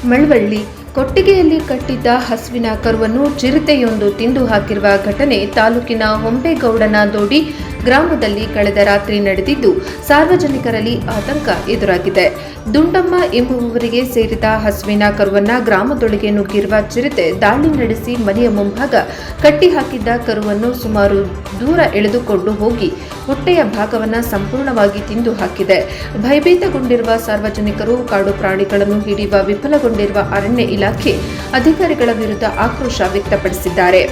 ಮಳವಳ್ಳಿ ಕೊಟ್ಟಿಗೆಯಲ್ಲಿ ಕಟ್ಟಿದ್ದ ಹಸುವಿನ ಕರುವನ್ನು ಚಿರತೆಯೊಂದು ತಿಂದು ಹಾಕಿರುವ ಘಟನೆ ತಾಲೂಕಿನ ಹೊಂಬೇಗೌಡನದೋಡಿ ಗ್ರಾಮದಲ್ಲಿ ಕಳೆದ ರಾತ್ರಿ ನಡೆದಿದ್ದು ಸಾರ್ವಜನಿಕರಲ್ಲಿ ಆತಂಕ ಎದುರಾಗಿದೆ. ದುಂಡಮ್ಮ ಎಂಬುವವರಿಗೆ ಸೇರಿದ ಹಸುವಿನ ಕರುವನ್ನ ಗ್ರಾಮದೊಳಗೆ ನುಗ್ಗಿರುವ ಚಿರತೆ ದಾಳಿ ನಡೆಸಿ ಮನೆಯ ಮುಂಭಾಗ ಕಟ್ಟಿಹಾಕಿದ್ದ ಕರುವನ್ನು ಸುಮಾರು ದೂರ ಎಳೆದುಕೊಂಡು ಹೋಗಿ ಹೊಟ್ಟೆಯ ಭಾಗವನ್ನು ಸಂಪೂರ್ಣವಾಗಿ ತಿಂದು ಹಾಕಿದೆ. ಭಯಭೀತಗೊಂಡಿರುವ ಸಾರ್ವಜನಿಕರು ಕಾಡು ಪ್ರಾಣಿಗಳನ್ನು ಹಿಡಿಯುವ ವಿಫಲಗೊಂಡಿರುವ ಅರಣ್ಯ ಇಲಾಖೆ ಅಧಿಕಾರಿಗಳ ವಿರುದ್ಧ ಆಕ್ರೋಶ ವ್ಯಕ್ತಪಡಿಸಿದ್ದಾರೆ.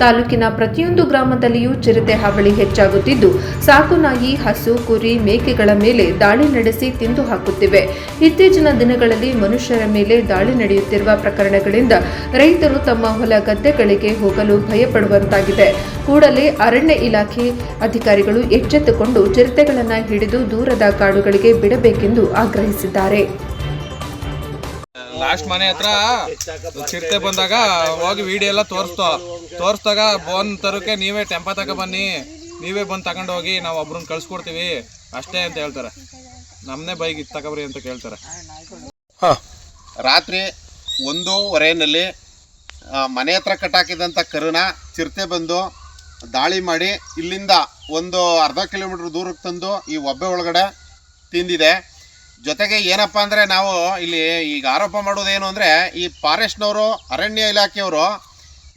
ತಾಲೂಕಿನ ಪ್ರತಿಯೊಂದು ಗ್ರಾಮದಲ್ಲಿಯೂ ಚಿರತೆ ಹಾವಳಿ ಹೆಚ್ಚಾಗುತ್ತಿದ್ದು ಸಾಕು ನಾಯಿ, ಹಸು, ಕುರಿ, ಮೇಕೆಗಳ ಮೇಲೆ ದಾಳಿ ನಡೆಸಿ ತಿಂದು ಹಾಕುತ್ತಿವೆ. ಇತ್ತೀಚಿನ ದಿನಗಳಲ್ಲಿ ಮನುಷ್ಯರ ಮೇಲೆ ದಾಳಿ ನಡೆಯುತ್ತಿರುವ ಪ್ರಕರಣಗಳಿಂದ ರೈತರು ತಮ್ಮ ಹೊಲ ಗದ್ದೆಗಳಿಗೆ ಹೋಗಲು ಭಯಪಡುವಂತಾಗಿದೆ. ಕೂಡಲೇ ಅರಣ್ಯ ಇಲಾಖೆ ಅಧಿಕಾರಿಗಳು ಎಚ್ಚೆತ್ತುಕೊಂಡು ಚಿರತೆಗಳನ್ನು ಹಿಡಿದು ದೂರದ ಕಾಡುಗಳಿಗೆ ಬಿಡಬೇಕೆಂದು ಆಗ್ರಹಿಸಿದ್ದಾರೆ. ಲಾಸ್ಟ್ ಮನೆ ಹತ್ರ ಚಿರತೆ ಬಂದಾಗ ಹೋಗಿ ವಿಡಿಯೋ ಎಲ್ಲ ತೋರಿಸ್ದಾಗ ಬೋನ್ ತರೋಕೆ ನೀವೇ ಟೆಂಪ ತಗೋ ಬನ್ನಿ, ನೀವೇ ಬಂದು ತಗೊಂಡು ಹೋಗಿ ನಾವು ಒಬ್ರನ್ನ ಕಳ್ಸ್ಕೊಡ್ತೀವಿ ಅಷ್ಟೇ ಅಂತ ಹೇಳ್ತಾರೆ. ನಮ್ಮನ್ನೇ ಬೈಕ್ ತಗೊಬ್ರಿ ಅಂತ ಕೇಳ್ತಾರೆ. ರಾತ್ರಿ 1:15 ಮನೆ ಹತ್ರ ಕಟ್ಟಾಕಿದಂಥ ಕರುನ ಚಿರತೆ ಬಂದು ದಾಳಿ ಮಾಡಿ ಇಲ್ಲಿಂದ ಒಂದು ಅರ್ಧ ಕಿಲೋಮೀಟ್ರ್ ದೂರಕ್ಕೆ ತಂದು ಈ ಒಬ್ಬೆ ಒಳಗಡೆ ತಿಂದಿದೆ. ಜೊತೆಗೆ ಏನಪ್ಪ ಅಂದರೆ ನಾವು ಇಲ್ಲಿ ಈಗ ಆರೋಪ ಮಾಡೋದೇನು ಅಂದರೆ ಈ ಫಾರೆಸ್ಟ್ನವರು, ಅರಣ್ಯ ಇಲಾಖೆಯವರು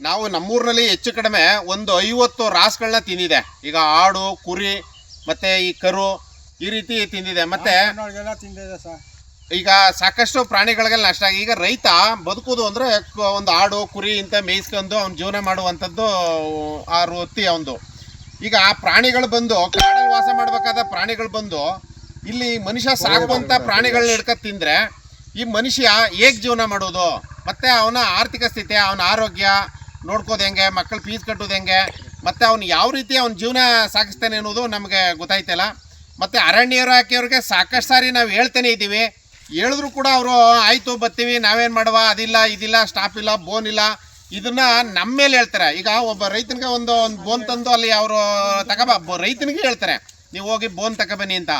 ನಾವು ನಮ್ಮೂರಿನಲ್ಲಿ ಹೆಚ್ಚು ಕಡಿಮೆ ಒಂದು 50 ರಾಸುಗಳನ್ನ ತಿಂದಿದೆ. ಈಗ ಆಡು, ಕುರಿ ಮತ್ತು ಈ ಕರು ಈ ರೀತಿ ತಿಂದಿದೆ. ಮತ್ತು ಈಗ ಸಾಕಷ್ಟು ಪ್ರಾಣಿಗಳಿಗೆಲ್ಲ ನಷ್ಟ ಆಗಿ ಈಗ ರೈತ ಬದುಕೋದು ಅಂದರೆ ಒಂದು ಆಡು, ಕುರಿ ಇಂಥ ಮೇಯಿಸ್ಕೊಂಡು ಅವ್ನು ಜೀವನ ಮಾಡುವಂಥದ್ದು ಆ ವೃತ್ತಿ ಅವನದು. ಈಗ ಆ ಪ್ರಾಣಿಗಳು ಬಂದು ಕಾಡಲ್ಲಿ ವಾಸ ಮಾಡಬೇಕಾದ ಪ್ರಾಣಿಗಳು ಬಂದು ಇಲ್ಲಿ ಮನುಷ್ಯ ಸಾಕುವಂಥ ಪ್ರಾಣಿಗಳನ್ನ ಹಿಡ್ಕೊಂಡು ತಿಂದರೆ ಈ ಮನುಷ್ಯ ಹೇಗೆ ಜೀವನ ಮಾಡೋದು, ಮತ್ತು ಅವನ ಆರ್ಥಿಕ ಸ್ಥಿತಿ, ಅವನ ಆರೋಗ್ಯ ನೋಡ್ಕೋದು ಹೆಂಗೆ, ಮಕ್ಕಳು ಫೀಸ್ ಕಟ್ಟೋದು ಹೆಂಗೆ, ಮತ್ತು ಅವ್ನು ಯಾವ ರೀತಿ ಅವ್ನ ಜೀವನ ಸಾಗಿಸ್ತಾನೆ ಅನ್ನೋದು ನಮಗೆ ಗೊತ್ತಾಯ್ತಲ್ಲ. ಮತ್ತು ಅರಣ್ಯ ಇಲಾಖೆಯವ್ರಿಗೆ ಸಾಕಷ್ಟು ಸಾರಿ ನಾವು ಹೇಳ್ತಾನೆ ಇದ್ದೀವಿ, ಹೇಳಿದ್ರು ಕೂಡ ಅವರು ಆಯಿತು ಬರ್ತೀವಿ, ನಾವೇನು ಮಾಡುವ, ಅದಿಲ್ಲ ಇದಿಲ್ಲ, ಸ್ಟಾಪ್ ಇಲ್ಲ, ಬೋನ್ ಇಲ್ಲ, ಇದನ್ನು ನಮ್ಮ ಮೇಲೆ ಹೇಳ್ತಾರೆ. ಈಗ ಒಬ್ಬ ರೈತನಿಗೆ ಒಂದು ಬೋನ್ ತಂದು ಅಲ್ಲಿ ಅವರು ರೈತನಿಗೆ ಹೇಳ್ತಾರೆ ನೀವು ಹೋಗಿ ಬೋನ್ ತಗೊಬನ್ನಿ ಅಂತ.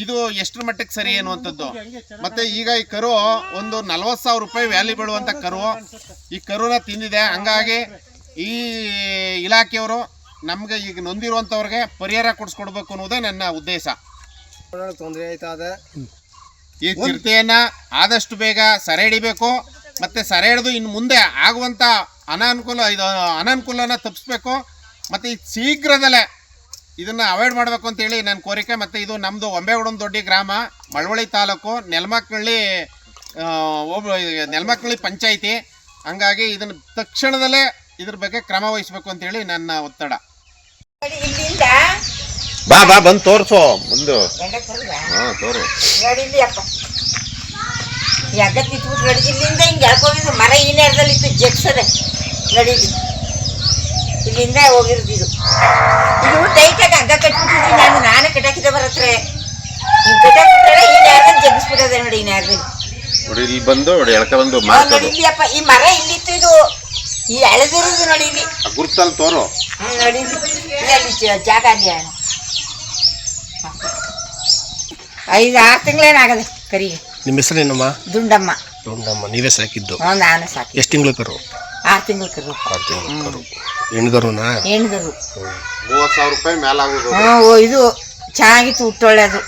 ಇದು ಎಷ್ಟರ ಮಟ್ಟಕ್ಕೆ ಸರಿ ಅನ್ನುವಂಥದ್ದು. ಮತ್ತು ಈಗ ಈ ಕರು ಒಂದು 40,000 ರೂಪಾಯಿ ವ್ಯಾಲ್ಯೂ ಬೀಳುವಂಥ ಕರು ಈ ಕರುನ ತಿಂದಿದೆ. ಹಂಗಾಗಿ ಈ ಇಲಾಖೆಯವರು ನಮಗೆ ಈಗ ನೊಂದಿರುವಂಥವ್ರಿಗೆ ಪರಿಹಾರ ಕೊಡಿಸ್ಕೊಡ್ಬೇಕು ಅನ್ನೋದೇ ನನ್ನ ಉದ್ದೇಶ. ತೊಂದರೆ ಆಯ್ತದೆ. ಈ ಚಿರತೆಯನ್ನು ಆದಷ್ಟು ಬೇಗ ಸೆರೆ ಹಿಡಿಬೇಕು, ಮತ್ತು ಸೆರೆ ಹಿಡಿದು ಇನ್ನು ಮುಂದೆ ಆಗುವಂಥ ಅನಾನುಕೂಲನ ತಪ್ಪಿಸ್ಬೇಕು. ಮತ್ತು ಈ ಶೀಘ್ರದಲ್ಲೇ ಇದನ್ನು ಅವಾಯ್ಡ್ ಮಾಡಬೇಕು ಅಂತೇಳಿ ನನ್ನ ಕೋರಿಕೆ. ಮತ್ತು ಇದು ನಮ್ಮದು ಹೊಂಬೇಗೌಡನದೊಡ್ಡಿ ಗ್ರಾಮ, ಮಳವಳ್ಳಿ ತಾಲೂಕು, ನೆಲಮಕ್ಕಳ್ಳಿ ಪಂಚಾಯಿತಿ. ಹಂಗಾಗಿ ಇದನ್ನು ತಕ್ಷಣದಲ್ಲೇ ಇದ್ರ ಬಗ್ಗೆ ಕ್ರಮ ವಹಿಸಬೇಕು ಅಂತೇಳಿ ನನ್ನ ಒತ್ತಡ. ಬಾ ಬಂದು ತೋರಿಸೋ ಮುಂದೆ ತೋರು ಇಲ್ಲಿಂದ ಹಿಂಗೆ ಎಳ್ಕೋಗಿದ್ದು ಮರ ಈ ನೇರದಲ್ಲಿ ಇತ್ತು ಜಗ್ಸದೆ ನಡೀಲಿ ಇಲ್ಲಿಂದ ಹೋಗಿರ್ತಿದ್ದು. ಇದು ಟೈಟಾಗಿ ಹಗ್ಗ ಕಟ್ಬಿಟ್ಟಿದ್ದೀನಿ ನಾನೇ ಕಟ್ಟಾಕಿದ್ದೆ ಬರತ್ರೆ ಹಿಂಗೆ ಕಟ್ಟಾಕಿದ್ರೆ ಈ ನೇರದಲ್ಲಿ ಜಗ್ಗಿಸ್ಬಿಟ್ಟದೆ ನೋಡಿ. ಈ ನೇರದಲ್ಲಿ ನೋಡಿ ಇಲ್ಲಿ ಬಂದು ಎಳ್ಕೊಂಡ್ಬಂದು ನೋಡಿ ಇಲ್ಲಿ ಅಪ್ಪ ಈ ಮರ ಇಲ್ಲಿತ್ತು, ಇದು ಈ ಎಳೆದಿರೋದು ನೋಡಿ ಇಲ್ಲಿ ಗುರ್ತಲ್ಲಿ ತೋರು ನೋಡಿ ಅಲ್ಲಿ ಜಾಗ ಅಲ್ಲಿ 5-6 ತಿಂಗಳೇನಾಗದೆ ಕರಿಗೆ. ನಿಮ್ಮ ಹೆಸರೇನಮ್ಮ? ದುಂಡಮ್ಮ. ದುಂಡಮ್ಮ. ನೀವೇ ಸಾಕಿದ್ದು? ನಾನು ಸಾಕಿ. ಎಷ್ಟು ತಿಂಗಳು ಕರು? 6 ತಿಂಗಳು ಕರು. 6 ತಿಂಗಳು ಕರು. ಹೆಣ್ಗರುನಾ? ಹೆಣ್ಗರು. 30,000 ರೂಪಾಯಿ ಮೇಲಾಗೋದು. ಇದು ಚೆನ್ನಾಗಿತ್ತು, ಹುಟ್ಟೊಳ್ಳೆದು.